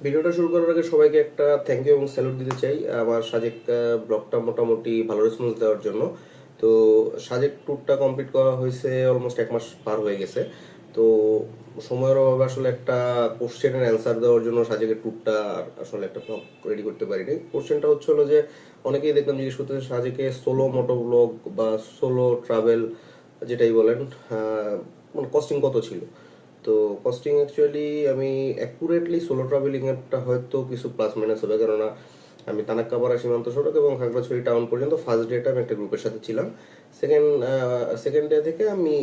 ভিডিওটা শুরু করার আগে সবাইকে একটা থ্যাংক ইউ এবং স্যালুট দিতে চাই আমার সাজেক ব্লগটা মোটামুটি ভালো রেসপন্স দেওয়ার জন্য। তো সাজেক ট্যুরটা কমপ্লিট করা হয়েছে অলমোস্ট 1 মাস পার হয়ে গেছে। তো সময়ের অভাবে আসলে একটা কোশ্চেনের অ্যান্সার দেওয়ার জন্য সাজেকের ট্যুরটা আসলে একটা ব্লগ রেডি করতে পারিনি। কোশ্চেনটা হচ্ছে হলো যে অনেকেই দেখলাম জিজ্ঞেস করতেছে সাজেকে সোলো মোটো ব্লগ বা সোলো ট্রাভেল যেটাই বলেন, মানে কস্টিং কত ছিল। তো কস্টিং অ্যাকচুয়ালি আমি অ্যাকুরেটলি সোলো ট্রাভেলিং এরটা হয়তো কিছু প্লাস মাইনাস হবে, কেননা আমি তানাক্কাপাড়া সীমান্ত সড়ক এবং খাগড়াছড়ি টাউন পর্যন্ত ফার্স্ট ডেটা আমি একটা গ্রুপের সাথে ছিলাম। সেকেন্ড সেকেন্ড ডে থেকে আমি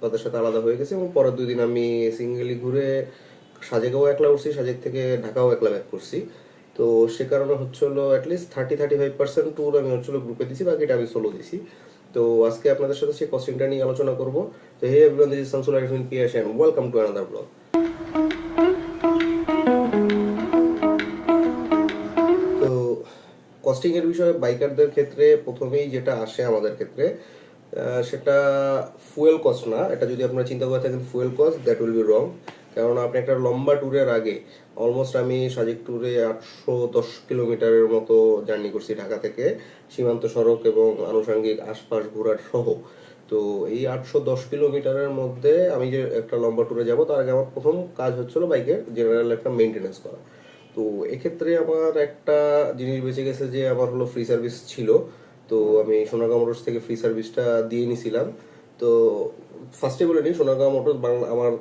তাদের সাথে আলাদা হয়ে গেছি এবং পরের 2 দিন আমি সিঙ্গেলি ঘুরে সাজেকেও একলা উঠছি, সাজেক থেকে ঢাকাও একলা ব্যাক করছি। তো সে কারণে হচ্ছে হলো অ্যাটলিস্ট 30-35% ট্যুর আমি হচ্ছে গ্রুপে দিছি, বাকিটা আমি সোলো দিছি। তো আজকে আপনাদের সাথে সেই কস্টিংটা নিয়ে আলোচনা করব। তো hey everyone, this is Shamsul Arifin Pias and welcome to another blog. তো কস্টিং এর বিষয়ে বাইকারদের ক্ষেত্রে প্রথমেই যেটা আসে আমাদের ক্ষেত্রে, সেটা ফুয়েল কস্ট না। এটা যদি আপনারা চিন্তা করে থাকেন fuel cost, that will be wrong. কারণ আপনি একটা লম্বা ট্যুরের আগে অলমোস্ট আমি সাজেক ট্যুরে 810 কিলোমিটারের মতো জার্নি করছি ঢাকা থেকে সীমান্ত সড়ক এবং আনুষঙ্গিক আশপাশ ঘোরার সহ। তো এই 810 কিলোমিটারের মধ্যে আমি যে একটা লম্বা ট্যুরে যাব তার আগে আমার প্রথম কাজ হচ্ছিল বাইকের জেনারেল একটা মেনটেনেন্স করা। তো এক্ষেত্রে আমার একটা জিনিস বেঁচে গেছে যে আমার হলো ফ্রি সার্ভিস ছিল। তো আমি সোনারগাঁও মোটরস থেকে ফ্রি সার্ভিসটা দিয়ে নিছিলাম। তো ফার্স্টে বলে নিই, সোনারগাঁও মোটরস বাংলা আমার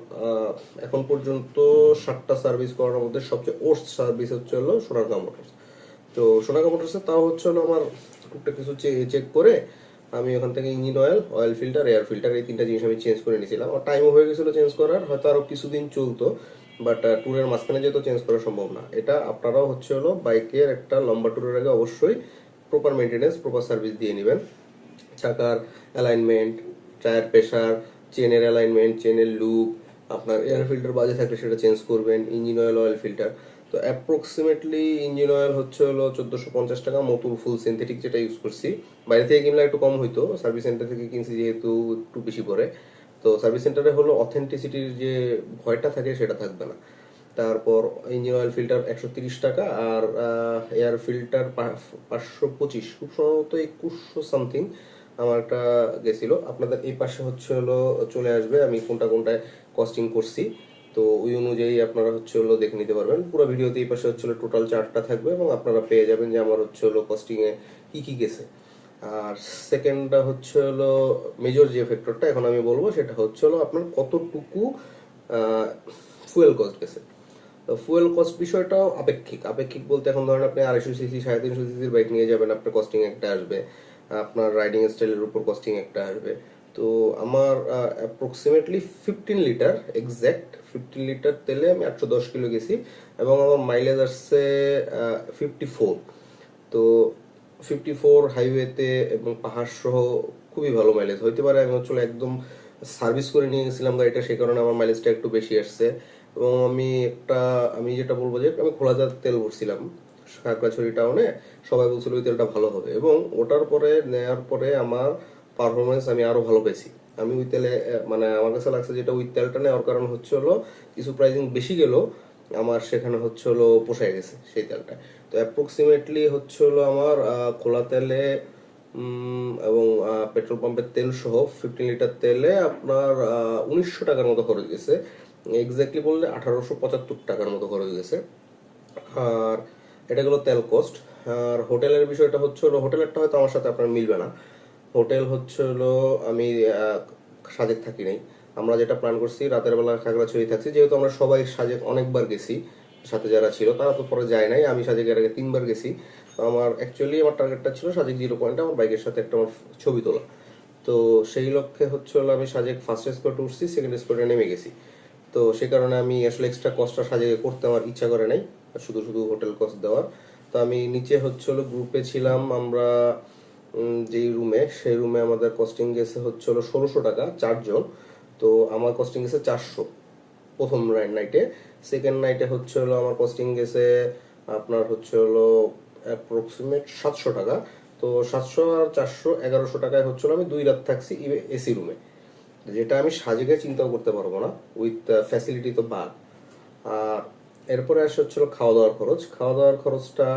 এখন পর্যন্ত 7টা সার্ভিস করার মধ্যে সবচেয়ে ওর্স্ট সার্ভিস হচ্ছে হলো সোনারগাঁও মোটরস। তো সোনারগাঁও মোটরসে তাও হচ্ছে হলো আমার টুকটাক কিছু চেক করে আমি ওখান থেকে engine oil, oil filter, air filter এই 3টা জিনিস আমি চেঞ্জ করে নিয়েছিলাম। আমার টাইমও হয়ে গেছিলো চেঞ্জ করার, হয়তো আরো কিছুদিন চলতো, বাট ট্যুরের মাঝখানে যেহেতু চেঞ্জ করা সম্ভব না। এটা আপনারাও হচ্ছে হলো বাইকের একটা লম্বা ট্যুরের আগে অবশ্যই প্রপার মেনটেনেন্স, প্রপার সার্ভিস দিয়ে নেবেন। চাকার অ্যালাইনমেন্ট, টায়ার প্রেশার, চেনের অ্যালাইনমেন্ট, চেনের লুপ, আপনার এয়ার ফিল্টার বাজে থাকলে সেটা চেঞ্জ করবেন, ইঞ্জিন অয়েল, অয়েল ফিল্টার। তো অ্যাপ্রক্সিমেটলি ইঞ্জিন অয়েল হচ্ছে হলো 1450 টাকা, মতুল ফুল সিনথেটিক যেটা ইউজ করছি। বাইরে থেকে কিনলে একটু কম হইতো, সার্ভিস সেন্টার থেকে কিনছি যেহেতু একটু বেশি পড়ে। তো সার্ভিস সেন্টারে হলো অথেন্টিসিটির যে ভয়টা থাকে সেটা থাকবে না। তারপর ইঞ্জিন অয়েল ফিল্টার 130 টাকা, আর এয়ার ফিল্টার 525, খুব সম্ভবত 2100 সামথিং আমার একটা গেছিল। আপনাদের এই পাশে হচ্ছে হলো চলে আসবে আমি কোনটা কোনটায় কস্টিং করছি। তো ওই অনুযায়ী আপনারা হচ্ছে হলো দেখে নিতে পারবেন। পুরো ভিডিওতে এই পাশে হচ্ছে হলো টোটাল চার্টটা থাকবে এবং আপনারা পেয়ে যাবেন যে আমার হচ্ছে হলো কস্টিং এ কি কি গেছে। আর সেকেন্ডটা হচ্ছে হলো মেজর যে ফ্যাক্টরটা এখন আমি বলবো সেটা হচ্ছে হলো আপনার কতটুকু ফুয়েল কস্ট গেছে। তো ফুয়েল কস্ট বিষয়টাও আপেক্ষিক। আপেক্ষিক বলতে এখন ধরেন আপনি 250 সিসি 350 সিসির বাইক নিয়ে যাবেন, আপনার কস্টিং একটা আসবে, আপনার রাইডিং স্টাইলের উপর কস্টিং একটা আসবে। তো আমার অ্যাপ্রক্সিমেটলি 15 লিটার, এক্স্যাক্ট 15 লিটার তেলে আমি 810 কিলো গেছি এবং আমার মাইলেজ আসছে 54। তো 54 হাইওয়েতে এবং পাহাড় সহ খুবই ভালো মাইলেজ হইতে পারে। আমি হচ্ছে একদম সার্ভিস করে নিয়ে গেছিলাম গাড়িটা, সেই কারণে আমার মাইলেজটা একটু বেশি আসছে। এবং আমি যেটা বলবো যে আমি খোলাজাত তেল ভরছিলাম খাগড়াছড়ি টাউনে, সবাই বলছিল ওই তেলটা ভালো হবে এবং ওটার পরে নেয়ার পরে আমার পারফরমেন্স আমি আরো ভালো পেয়েছি। আমি ওই তেলে মানে আমার কাছে লাগছে যেটা ওই তেলটা নেওয়ার কারণ হচ্ছে হলো কিছু প্রাইসিং বেশি গেল, আমার সেখানে হচ্ছে হলো পোষায় গেছে সেই তেলটা। তো অ্যাপ্রক্সিমেটলি হচ্ছে হলো আমার খোলা তেলে এবং পেট্রোল পাম্পের তেল সহ 15 লিটার তেলে আপনার 1900 টাকার মতো খরচ গেছে। এক্স্যাক্টলি বললে 1875 টাকার মতো খরচ গেছে। আর এটা গেলো তেল কস্ট। আর হোটেলের বিষয়টা হচ্ছে হলো, হোটেলেরটা হয়তো আমার সাথে আপনার মিলবে না। হোটেল হচ্ছে হলো আমি সাজেক থাকি নাই। আমরা যেটা প্ল্যান করছি রাতের বেলা খাগড়াছড়ি থাকছি, যেহেতু আমরা সবাই সাজেক অনেকবার গেছি, সাথে যারা ছিল তারা তো পরে যায় নাই, আমি সাজেকের আগে 3বার গেছি। তো আমার অ্যাকচুয়ালি আমার টার্গেটটা ছিল সাজেক 0 পয়েন্টে আমার বাইকের সাথে একটা আমার ছবি তোলা। তো সেই লক্ষ্যে হচ্ছে হলো আমি সাজেক ফার্স্ট স্পটে উঠছি, সেকেন্ড স্পটে নেমে গেছি। তো সে কারণে আমি আসলে এক্সট্রা কস্টটা সাজেকে করতে আমার ইচ্ছা করে নাই, শুধু শুধু হোটেল কস্ট দেওয়ার। তো আমি নিচে হচ্ছে হলো গ্রুপে ছিলাম আমরা, যেই রুমে, সেই রুমে আমাদের কস্টিং গেছে হচ্ছে হলো 1600 টাকা 4 জন। তো আমার কস্টিং গেছে 400 প্রথম নাইটে। সেকেন্ড নাইটে হচ্ছে হলো আমার কস্টিং গেছে আপনার হচ্ছে হলো অ্যাপ্রক্সিমেট 700 টাকা। তো 700 আর 400 1100 টাকায় হচ্ছিল আমি 2 রাত থাকছি এসি রুমে, যেটা আমি সাজেকে চিন্তাও করতে পারবো না, উইথ ফ্যাসিলিটি তো বাদ। আর এরপরে আসে হচ্ছিল খাওয়া দাওয়ার খরচ। খাওয়া দাওয়ার খরচটা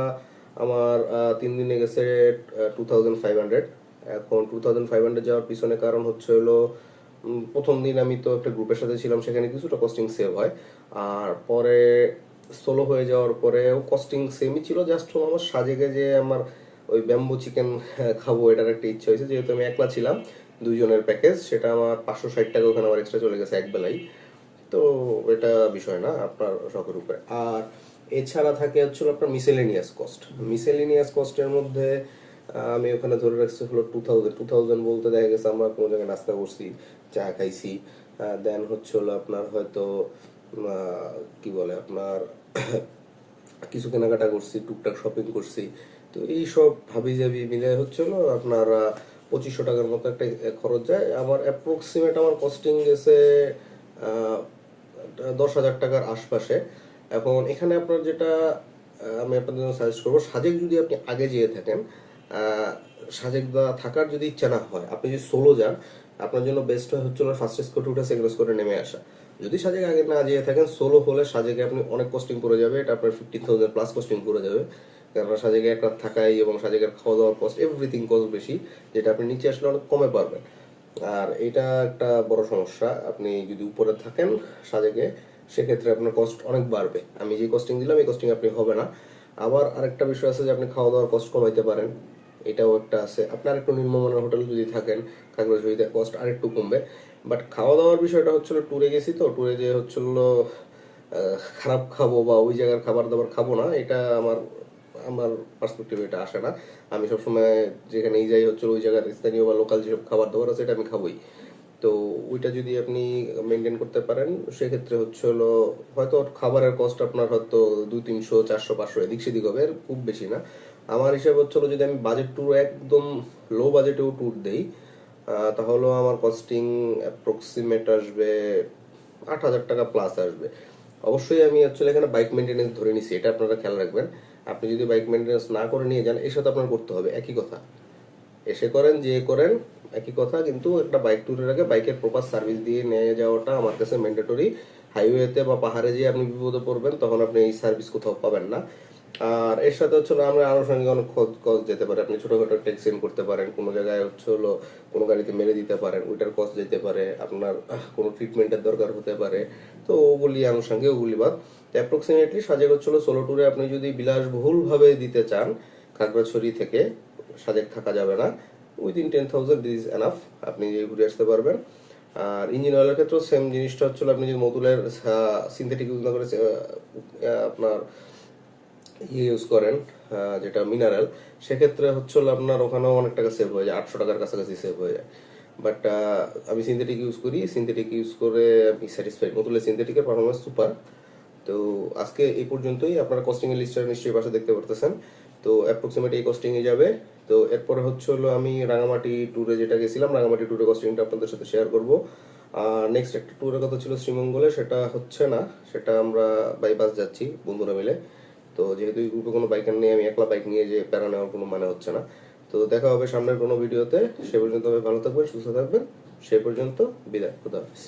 আমার 3 দিনে গেছে 2500। এখন 2500 যাওয়ার পিছনে কারণ হচ্ছে হলো প্রথম দিন আমি তো একটা গ্রুপের সাথে ছিলাম, সেখানে কিছুটা কস্টিং সেভ হয়। আর পরে সোলো হয়ে যাওয়ার পরেও কস্টিং সেমই ছিল, জাস্ট আমার সাজেকে যে আমার ওই ব্যাম্বু চিকেন খাবো এটার একটা ইচ্ছা হয়েছে, যেহেতু আমি একলা ছিলাম। 2 জনের প্যাকেজ, সেটা আমার 560 টাকা ওখানে আমার এক্সট্রা চলে গেছে এক বেলায়। তো এটা বিষয় না, আপনার শখের উপরে। আর এছাড়া থাকে হচ্ছিল আপনার মিসেলেনিয়াস কস্ট। মিসেলেনিয়াস কস্টের মধ্যে আমি ওখানে ধরে রাখছি হলো 2000 বলতে দেখা গেছে আমরা কোনো জায়গায় নাস্তা করছি, চা খাইছি, দেন হচ্ছে হলো আপনার হয়তো কি বলে আপনার কিছু কেনাকাটা করছি, টুকটাক শপিং করছি। তো এই সব ভাবি যাবি মিলে হচ্ছে হলো আপনার 2500 টাকার মতো একটা খরচ যায় আমার। অ্যাপ্রক্সিমেট আমার কস্টিং গেছে 10,000 টাকার আশপাশে। এখন এখানে আপনার যেটা আমি আপনাদের জন্য সাজেস্ট করবো, সাজেক যদি আপনি আগে যেয়ে থাকেন, সাজেক বা থাকার যদি ইচ্ছা না হয়, আপনি যদি সোলো যান, আপনার জন্য বেস্ট হয় হচ্ছে ফার্স্ট স্কোরে উঠে সেকেন্ড স্কোরে নেমে আসা। যদি সাজেক আগে না যেয়ে থাকেন, সোলো হলে সাজেকে আপনি অনেক কস্টিং পড়ে যাবে, এটা আপনার 15,000 প্লাস কস্টিং পড়ে যাবে। কেননা সাজেকে এক রাত থাকাই এবং সাজেকের খাওয়া দাওয়ার কস্ট এভরিথিং কস্ট বেশি, যেটা আপনি নিচে আসলে অনেক কমে পারবেন। আর এটা একটা বড় সমস্যা, আপনি যদি উপরে থাকেন সাজেকে, সেক্ষেত্রে আপনার কস্ট অনেক বাড়বে। আমি যে কস্টিং দিলাম এই কস্টিং আপনি হবে না। আবার আরেকটা বিষয় আছে যে আপনি খাওয়া দাওয়ার কস্ট কমাইতে পারেন, এটাও একটা আছে। আপনার একটু নিম্নমানের হোটেল যদি থাকেন, খাগড়াছড়িতে কস্ট আরেকটু কমবে। বাট খাওয়া দাওয়ার বিষয়টা হচ্ছিল, ট্যুরে গেছি তো, ট্যুরে যে হচ্ছিল খারাপ খাবো বা ওই জায়গার খাবার দাবার খাবো না, এটা আমার আমার পার্সপেক্টিভে এটা আসে না। আমি সবসময় যেখানেই যাই হচ্ছে ওই জায়গার স্থানীয় বা লোকাল যেসব খাবার দাবার আছে এটা আমি খাবোই। তো ওইটা যদি আপনি মেনটেন করতে পারেন, সেক্ষেত্রে হচ্ছে হলো হয়তো খাবারের কস্ট আপনার হয়তো 200, 300, 400, 500 এদিক সেদিক হবে, খুব বেশি না। আমার হিসাব হচ্ছিল যদি আমি বাজেট ট্যুর একদম লো বাজেটেও ট্যুর দেই, তাহলে আমার কস্টিং অ্যাপ্রক্সিমেট আসবে 8,000 টাকা প্লাস আসবে। অবশ্যই আমি অ্যাকচুয়ালি এখানে বাইক মেনটেনেন্স ধরে নিছি, এটা আপনারা খেয়াল রাখবেন। আপনি যদি বাইক মেনটেনেন্স না করে নিয়ে যান, এর সাথে আপনার করতে হবে একই কথা, এসে করেন যে করেন একই কথা। কিন্তু একটা বাইক ট্যুরের আগে বাইকের প্রপার সার্ভিস দিয়ে নিয়ে যাওয়াটা আমার কাছে ম্যান্ডেটরি। হাইওয়েতে বা পাহাড়ে যেয়ে আপনি বিপদে পড়বেন, তখন আপনি এই সার্ভিস কোথাও পাবেন না। আর এর সাথে হচ্ছে আমরা আনুষঙ্গিক অনেক কস্ট যেতে পারে। আপনি ছোটখাটো ট্যাক্সি করতে পারেন, কোনো জায়গায় হচ্ছে হলো কোনো গাড়িতে মেরে দিতে পারেন, ওইটার কস্ট যেতে পারে। আপনার কোনো ট্রিটমেন্টের দরকার হতে পারে, তো ওগুলি আনুষঙ্গিক, ওগুলি বাদ। অ্যাপ্রক্সিমেটলি সাজেক হচ্ছিল সোলো ট্যুরে আপনি যদি বিলাসবহুল ভাবে দিতে চান, খাগড়াছড়ি থেকে সাজেক থাকা যাবে না, উইদিন 10,000 দিস এনাফ, আপনি ঘুরে আসতে পারবেন। আর ইঞ্জিন অয়েলের ক্ষেত্রেও সেম জিনিসটা হচ্ছিল, আপনি যদি মতুলের সিনথেটিক ইউজ না করে আপনার ইউজ করেন যেটা মিনারেল, সেক্ষেত্রে হচ্ছিল আপনার ওখানেও অনেক টাকা সেভ হয়ে যায়, 800 টাকার কাছাকাছি সেভ হয়ে যায়। বাট আমি সিনথেটিক ইউজ করি, সিনথেটিক ইউজ করে আমি স্যাটিসফাইড। মতুলের সিনথেটিকের পারফরমেন্স সুপার। তো আজকে এই পর্যন্তই। আপনারা কস্টিং এর লিস্টটা নিশ্চয়ই পাশে দেখতে পারতেছেন। তো অ্যাপ্রক্সিমেট এই কস্টিং এ যাবে। তো এরপরে হচ্ছে হলো আমি রাঙামাটি ট্যুরে যেটা গেছিলাম, রাঙামাটি ট্যুরে কস্টিংটা আপনাদের সাথে শেয়ার করব। আর নেক্সট একটা ট্যুরের কথা ছিল শ্রীমঙ্গলে, সেটা হচ্ছে না, সেটা আমরা বাই বাস যাচ্ছি বন্ধুরা মিলে। তো যেহেতু এই গ্রুপে কোনো বাইকার নেই, আমি একলা বাইক নিয়ে যে প্যারা নেওয়ার কোনো মানে হচ্ছে না। তো দেখা হবে সামনের কোনো ভিডিওতে। সে পর্যন্ত ভালো থাকবেন, সুস্থ থাকবেন। সে পর্যন্ত বিদায়, খুদা হাফেজ।